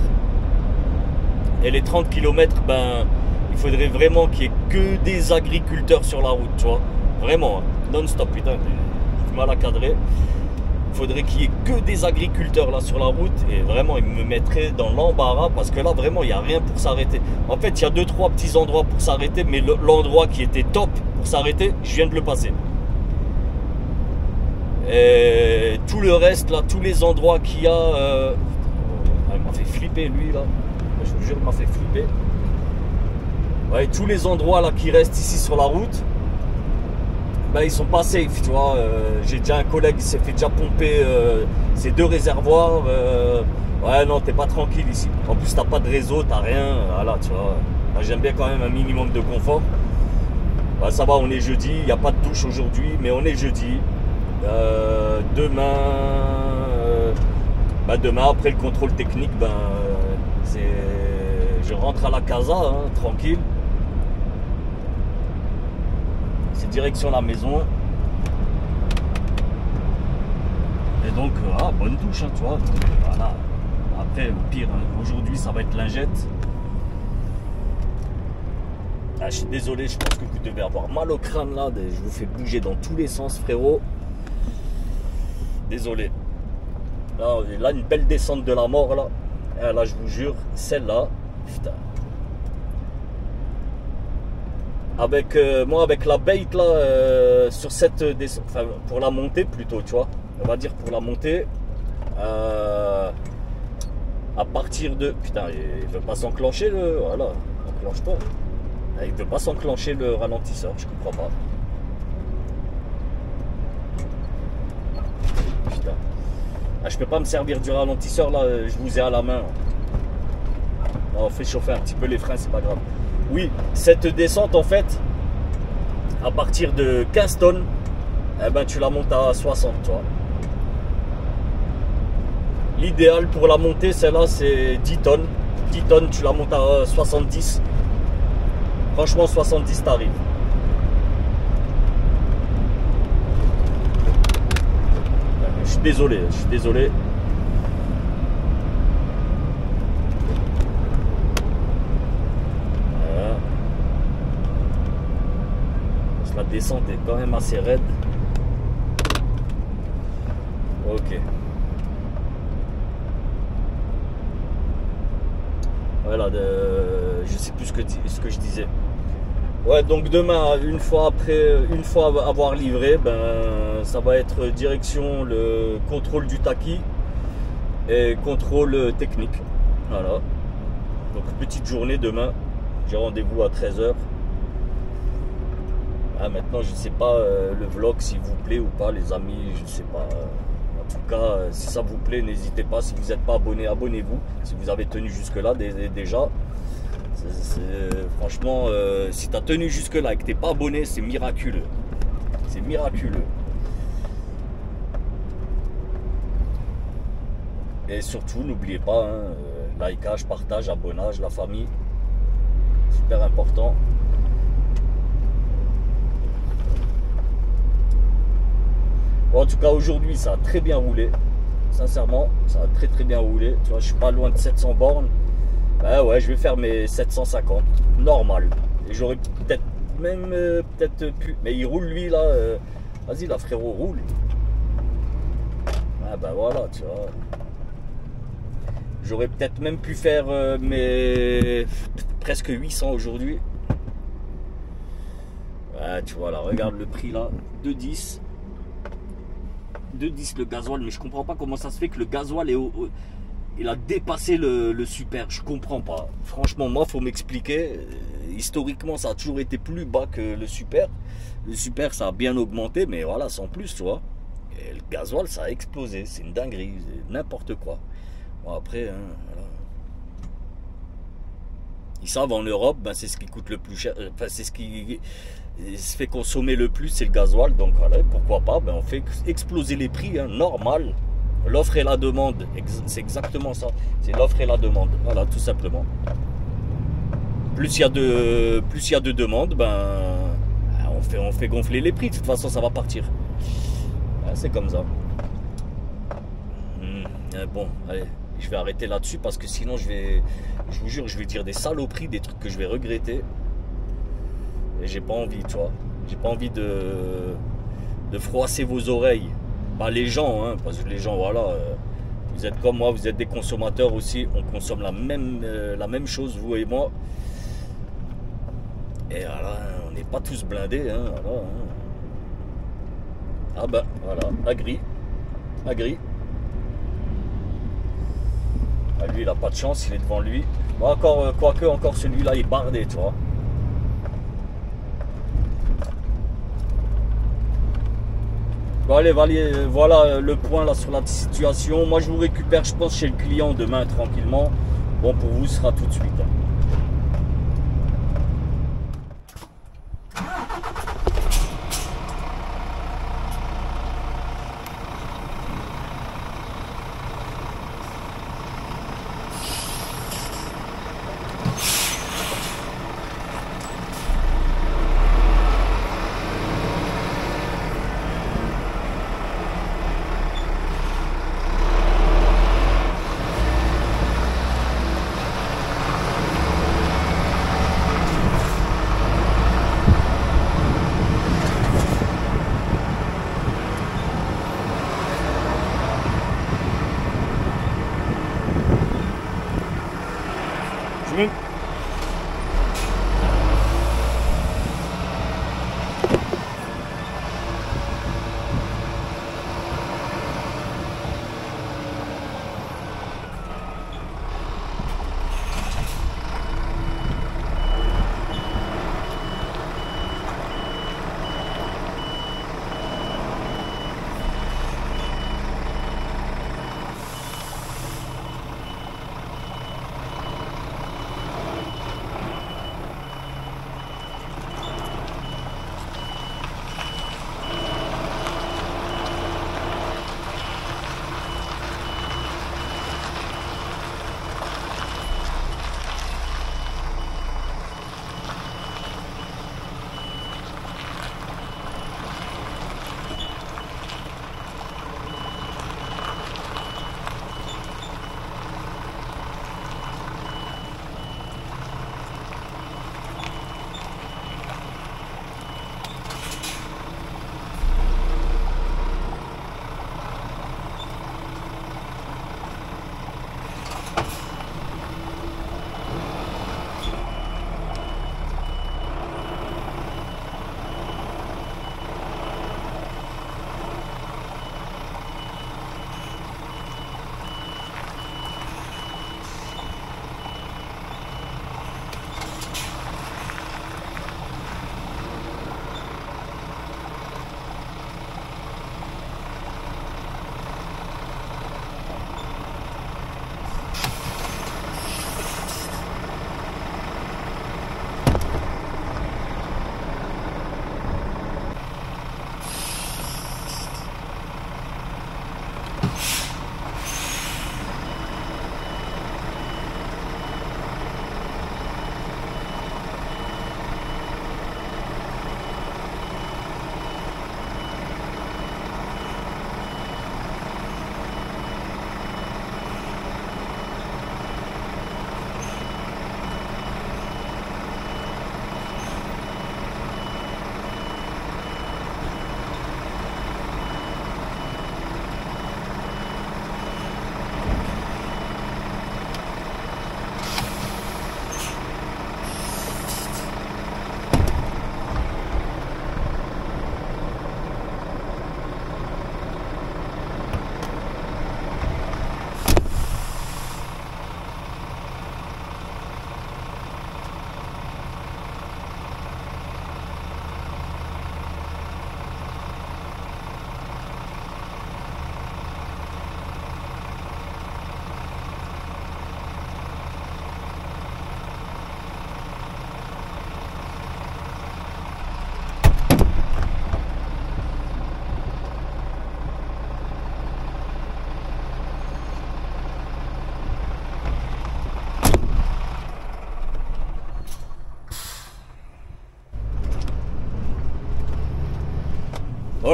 Et les 30 km, ben, il faudrait vraiment qu'il y ait que des agriculteurs sur la route, tu vois. Vraiment, hein. Non-stop, putain, j'ai mal à cadrer. Il faudrait qu'il y ait que des agriculteurs là sur la route. Et vraiment, ils me mettraient dans l'embarras. Parce que là, vraiment, il n'y a rien pour s'arrêter. En fait, il y a 2-3 petits endroits pour s'arrêter. Mais l'endroit qui était top pour s'arrêter, je viens de le passer. Et tout le reste là, tous les endroits qu'il y a, il m'a fait flipper lui là. Je vous jure, il m'a fait flipper. Ouais, tous les endroits là qui restent ici sur la route, ben ils sont pas safe, tu vois. J'ai déjà un collègue qui s'est fait déjà pomper ses 2 réservoirs. Ouais, non, t'es pas tranquille ici. En plus, t'as pas de réseau, t'as rien. Voilà, tu vois. Moi, j'aime bien quand même un minimum de confort. Ben, ça va, on est jeudi. Il n'y a pas de douche aujourd'hui, mais on est jeudi. Demain après le contrôle technique, je rentre à la casa, hein, tranquille. C'est direction la maison. Et donc, bonne douche, hein, tu vois. Voilà. Après, au pire, aujourd'hui, ça va être lingette. Ah, je suis désolé, je pense que vous devez avoir mal au crâne là. Je vous fais bouger dans tous les sens, frérot. Désolé. Là, une belle descente de la mort là. Et là, je vous jure, celle-là, putain. Avec moi, avec la bait là, sur cette descente, enfin pour la montée plutôt, tu vois. On va dire pour la montée. À partir de. Putain, il veut pas s'enclencher le. Voilà, enclenche pas. Il veut pas s'enclencher le ralentisseur, je comprends pas. Putain. Ah, je peux pas me servir du ralentisseur là, je vous ai à la main. On fait chauffer un petit peu les freins, c'est pas grave. Oui, cette descente en fait, à partir de 15 tonnes, eh ben, tu la montes à 60, tu vois. L'idéal pour la montée, celle-là, c'est 10 tonnes. 10 tonnes, tu la montes à 70. Franchement, 70, t'arrives. désolé, je suis désolé. Voilà. La descente est quand même assez raide. Ok. Voilà, je sais plus ce que je disais. Ouais, donc demain, une fois avoir livré, ben ça va être direction le contrôle du taqui et contrôle technique. Voilà. Donc petite journée demain. J'ai rendez-vous à 13h. Ah, maintenant, je ne sais pas le vlog s'il vous plaît ou pas, les amis, je ne sais pas. En tout cas, si ça vous plaît, n'hésitez pas. Si vous n'êtes pas abonné, abonnez-vous. Si vous avez tenu jusque-là déjà. Franchement, si tu as tenu jusque-là et que tu n'es pas abonné, c'est miraculeux. C'est miraculeux. Et surtout, n'oubliez pas, hein, likeage, partage, abonnage, la famille. Super important. Bon, en tout cas, aujourd'hui, ça a très bien roulé. Sincèrement, ça a très bien roulé. Tu vois, je suis pas loin de 700 bornes. Ben ouais, je vais faire mes 750. Normal. Et j'aurais peut-être même pu. Mais il roule lui là. Vas-y là, frérot, roule. Ah ben voilà, tu vois. J'aurais peut-être même pu faire mes presque 800 aujourd'hui. Ouais, tu vois là, regarde le prix là. 2,10. 2,10 le gasoil, mais je comprends pas comment ça se fait que le gasoil est il a dépassé le super. Je comprends pas. Franchement, moi, faut m'expliquer. Historiquement, ça a toujours été plus bas que le super. Le super, ça a bien augmenté, mais voilà, sans plus, tu vois. Et le gasoil, ça a explosé. C'est une dinguerie, n'importe quoi. Bon, après, hein, voilà. Ils savent en Europe, ben, c'est ce qui coûte le plus cher. Enfin, c'est ce qui se fait consommer le plus, c'est le gasoil. Donc voilà, pourquoi pas, ben, on fait exploser les prix, hein, normal. L'offre et la demande, c'est exactement ça. C'est l'offre et la demande, voilà, tout simplement. Plus il y a de demandes, ben on fait gonfler les prix. De toute façon, ça va partir. C'est comme ça. Bon, allez, je vais arrêter là-dessus parce que sinon je vous jure, je vais dire des saloperies, des trucs que je vais regretter. Et j'ai pas envie, tu vois. J'ai pas envie de froisser vos oreilles. Bah, les gens, hein, parce que les gens, voilà, vous êtes comme moi, vous êtes des consommateurs aussi, on consomme la même chose, vous et moi. Et voilà, on n'est pas tous blindés, hein, voilà, hein. Ah ben, voilà, agri. Ah, lui, il n'a pas de chance, il est devant lui. Bon, encore, quoique, encore celui-là, il est bardé, tu vois. Bon, allez, voilà le point là sur la situation. Moi, je vous récupère, je pense, chez le client demain tranquillement. Bon, pour vous, ce sera tout de suite.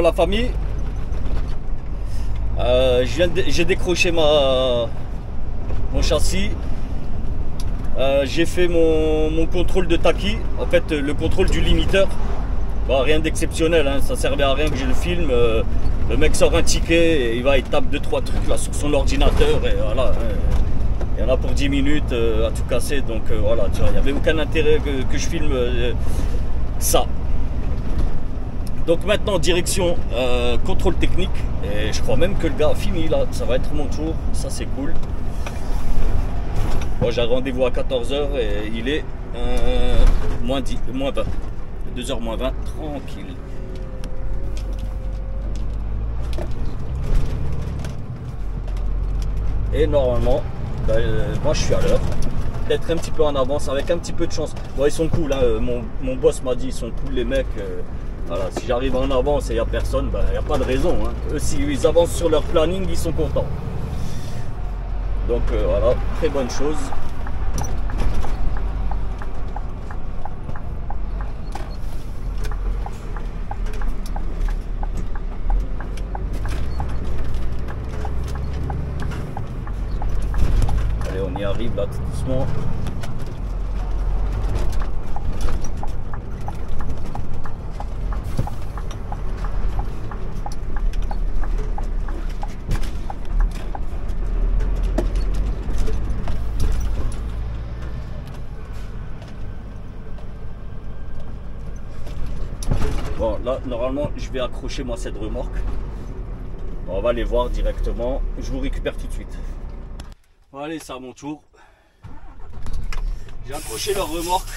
Bon la famille, j'ai décroché mon châssis. J'ai fait mon contrôle de Taki, en fait le contrôle du limiteur. Bah, rien d'exceptionnel, hein, ça servait à rien que je le filme. Le mec sort un ticket et il tape 2-3 trucs là sur son ordinateur et voilà. Hein. Il y en a pour 10 minutes à tout casser, donc voilà, tu vois, il n'y avait aucun intérêt que je filme ça. Donc maintenant direction contrôle technique, et je crois même que le gars a fini là, ça va être mon tour, ça c'est cool. Bon, j'ai rendez-vous à 14 h et il est moins 20, 2h moins 20, tranquille. Et normalement, moi je suis à l'heure, peut-être un petit peu en avance avec un petit peu de chance. Bon, ils sont cool, hein, mon boss m'a dit ils sont cool les mecs. Voilà, si j'arrive en avance et il n'y a personne, il n'y a pas de raison. Hein. Eux, s'ils avancent sur leur planning, ils sont contents. Donc voilà, très bonne chose. Allez, on y arrive là tout doucement. Bon, là, normalement, je vais accrocher moi cette remorque. On va les voir directement. Je vous récupère tout de suite. Bon, allez, c'est à mon tour. J'ai accroché leur remorque.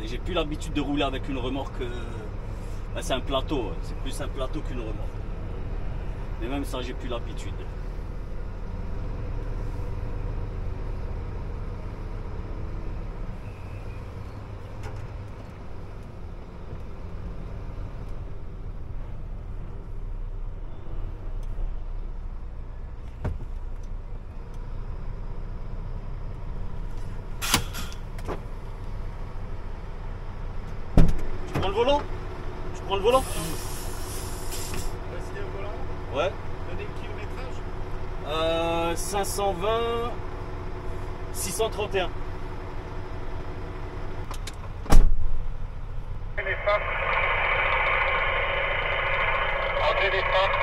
J'ai plus l'habitude de rouler avec une remorque. C'est un plateau, c'est plus un plateau qu'une remorque. Mais même ça, j'ai plus l'habitude. Tu prends le volant? Tu prends le volant? Voici le volant. Ouais. Donnez le kilométrage. 520 631. Les femmes. Entrez les femmes.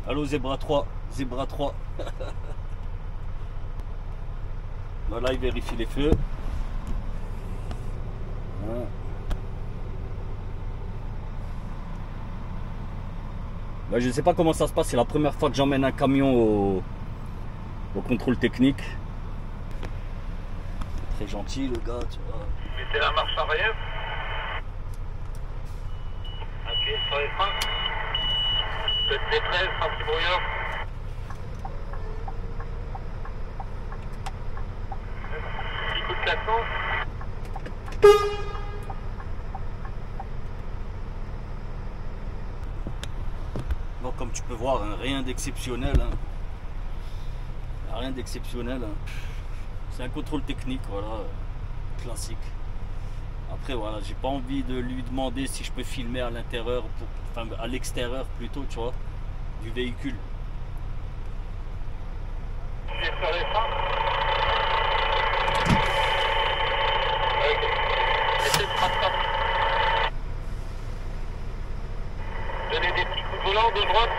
Allô Zebra 3, Zebra 3. Voilà, il vérifie les feux. Voilà. Je ne sais pas comment ça se passe, c'est la première fois que j'emmène un camion au contrôle technique. Très gentil le gars, tu vois. Mettez la marche arrière. Appuyez sur les freins. Faites des 13, anti-brouillard. Petit coup de klaxon. Bon, comme tu peux voir, hein, rien d'exceptionnel. Hein. Rien d'exceptionnel. Hein. C'est un contrôle technique, voilà, classique. Après, voilà, j'ai pas envie de lui demander si je peux filmer à l'intérieur, enfin à l'extérieur plutôt, tu vois, du véhicule. Appuyez sur les freins. Ok. Mettez le trappe. Donnez des petits coups de volant de droite.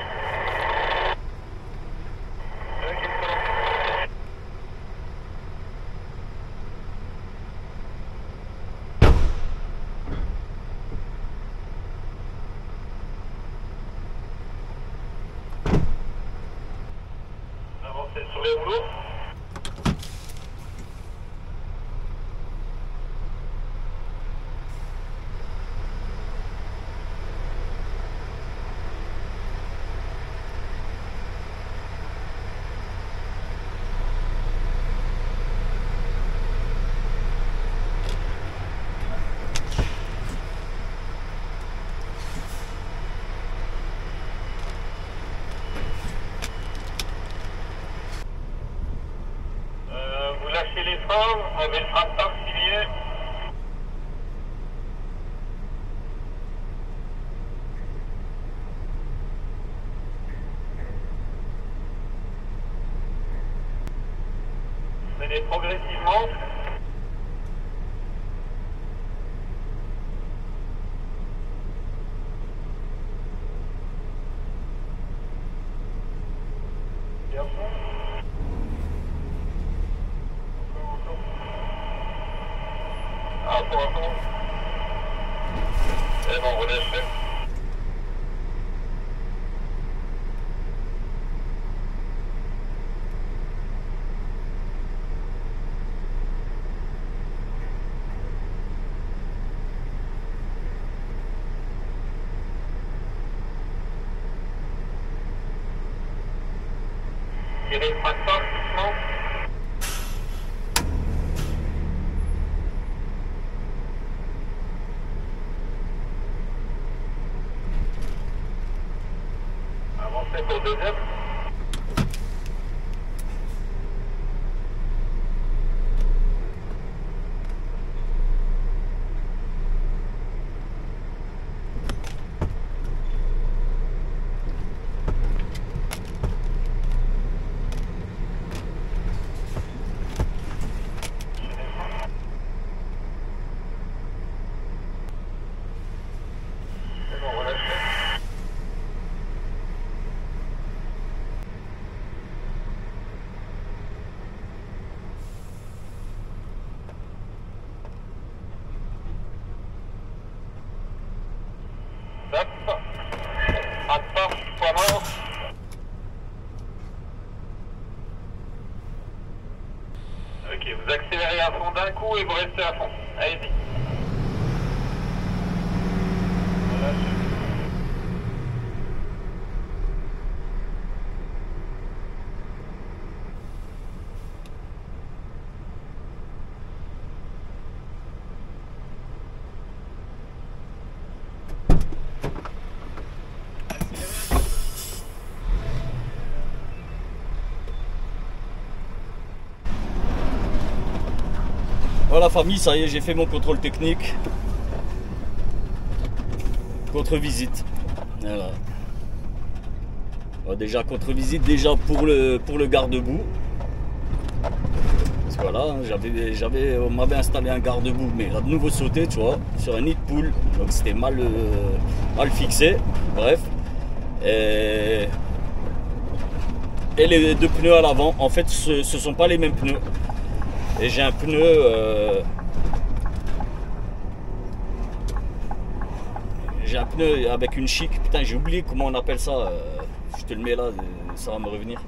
Ok, c'est bon. Avancez sur les rouleaux. Venez progressivement. Bien. Ah, pour l'instant. C'est bon, relâchez. Tirez le tracteur, doucement. Avancez pour deuxième. C'est bon, relâchez. Hop. Attends, pas mort. Ok, vous accélérez à fond d'un coup et vous restez à fond. Allez-y. Relâchez. Voilà famille, ça y est, j'ai fait mon contrôle technique. Contre-visite. Voilà. Déjà contre-visite, déjà pour le garde-boue. Parce que voilà, on m'avait installé un garde-boue, mais il a de nouveau sauté, tu vois, sur un nid de poule. Donc c'était mal fixé. Bref. Et les deux pneus à l'avant, en fait, ce sont pas les mêmes pneus. Et j'ai un pneu avec une chic. Putain, j'ai oublié comment on appelle ça. Je te le mets là, ça va me revenir.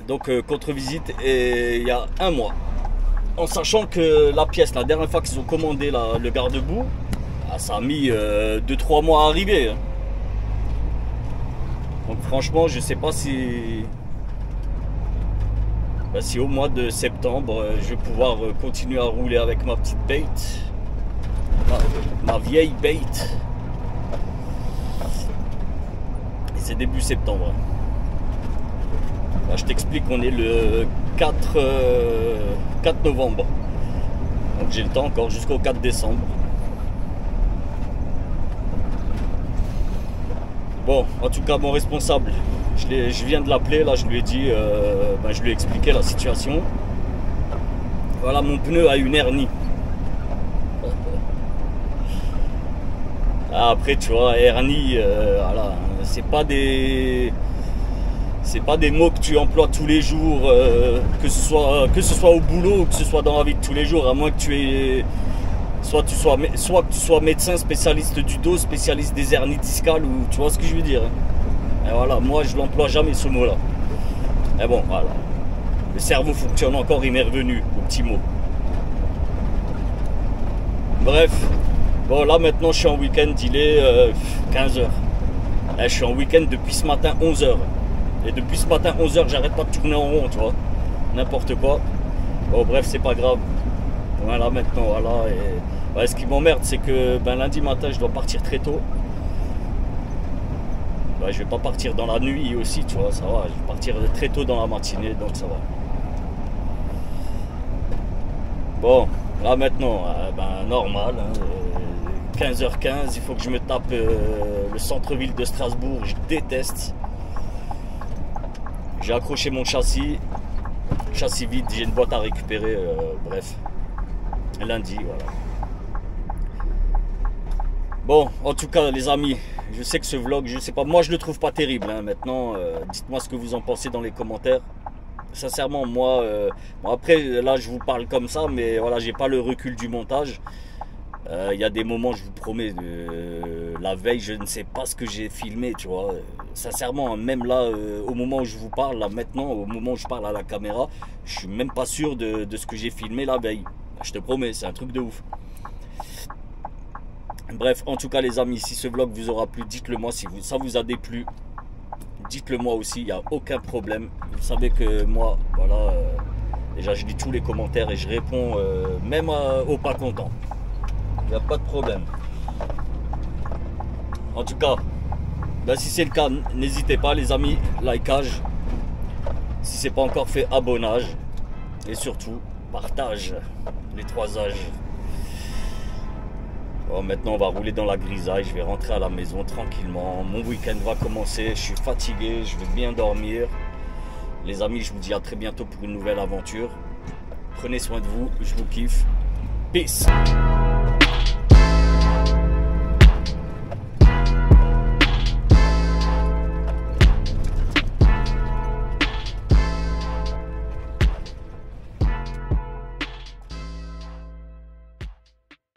Donc contre-visite et il y a un mois. En sachant que la pièce, la dernière fois qu'ils ont commandé le garde-boue, ça a mis 2-3 mois à arriver. Hein. Donc franchement, je sais pas si au mois de septembre, je vais pouvoir continuer à rouler avec ma petite bait, ma vieille bait. Et c'est début septembre. Là, je t'explique, on est le 4 novembre. Donc j'ai le temps encore jusqu'au 4 décembre. Bon, en tout cas, mon responsable, je viens de l'appeler, là je lui ai dit, je lui ai expliqué la situation. Voilà, mon pneu a une hernie. Après, tu vois, hernie, voilà, c'est pas des mots que tu emploies tous les jours, que ce soit au boulot ou que ce soit dans la vie de tous les jours, à moins que soit que tu sois médecin, spécialiste du dos, spécialiste des hernies discales, ou tu vois ce que je veux dire. Et voilà, moi je l'emploie jamais ce mot-là. Et bon, voilà. Le cerveau fonctionne encore, il m'est revenu au petit mot. Bref, bon là maintenant je suis en week-end, il est 15h. Là, je suis en week-end depuis ce matin 11h. Et depuis ce matin 11h, j'arrête pas de tourner en rond, tu vois. N'importe quoi. Bon bref, c'est pas grave. Voilà maintenant, voilà. Et ouais, ce qui m'emmerde, c'est que lundi matin, je dois partir très tôt. Ouais, je vais pas partir dans la nuit aussi, tu vois, ça va. Je vais partir très tôt dans la matinée, donc ça va. Bon, là maintenant, normal. Hein, 15h15, il faut que je me tape le centre-ville de Strasbourg. Je déteste. J'ai accroché mon châssis. châssis vide, j'ai une boîte à récupérer, bref. Lundi, voilà. Bon, en tout cas les amis, je sais que ce vlog, je sais pas, moi je le trouve pas terrible, hein. Maintenant, dites-moi ce que vous en pensez dans les commentaires. Sincèrement, moi, bon, après là je vous parle comme ça, mais voilà, j'ai pas le recul du montage. Il y a des moments, je vous promets, la veille, je ne sais pas ce que j'ai filmé, tu vois. Sincèrement, même là, au moment où je vous parle, là maintenant, au moment où je parle à la caméra, je suis même pas sûr de ce que j'ai filmé la veille. Je te promets, c'est un truc de ouf. Bref, en tout cas les amis, si ce vlog vous aura plu, dites-le moi. Si ça vous a déplu, dites-le moi aussi, il n'y a aucun problème. Vous savez que moi, voilà, déjà je lis tous les commentaires et je réponds même aux pas contents. Il n'y a pas de problème. En tout cas, ben, si c'est le cas, n'hésitez pas les amis, likeage. Si c'est pas encore fait, abonnage. Et surtout, partage les 3 âges. Bon, maintenant on va rouler dans la grisaille, je vais rentrer à la maison tranquillement. Mon week-end va commencer, je suis fatigué, je vais bien dormir. Les amis, je vous dis à très bientôt pour une nouvelle aventure. Prenez soin de vous, je vous kiffe. Peace.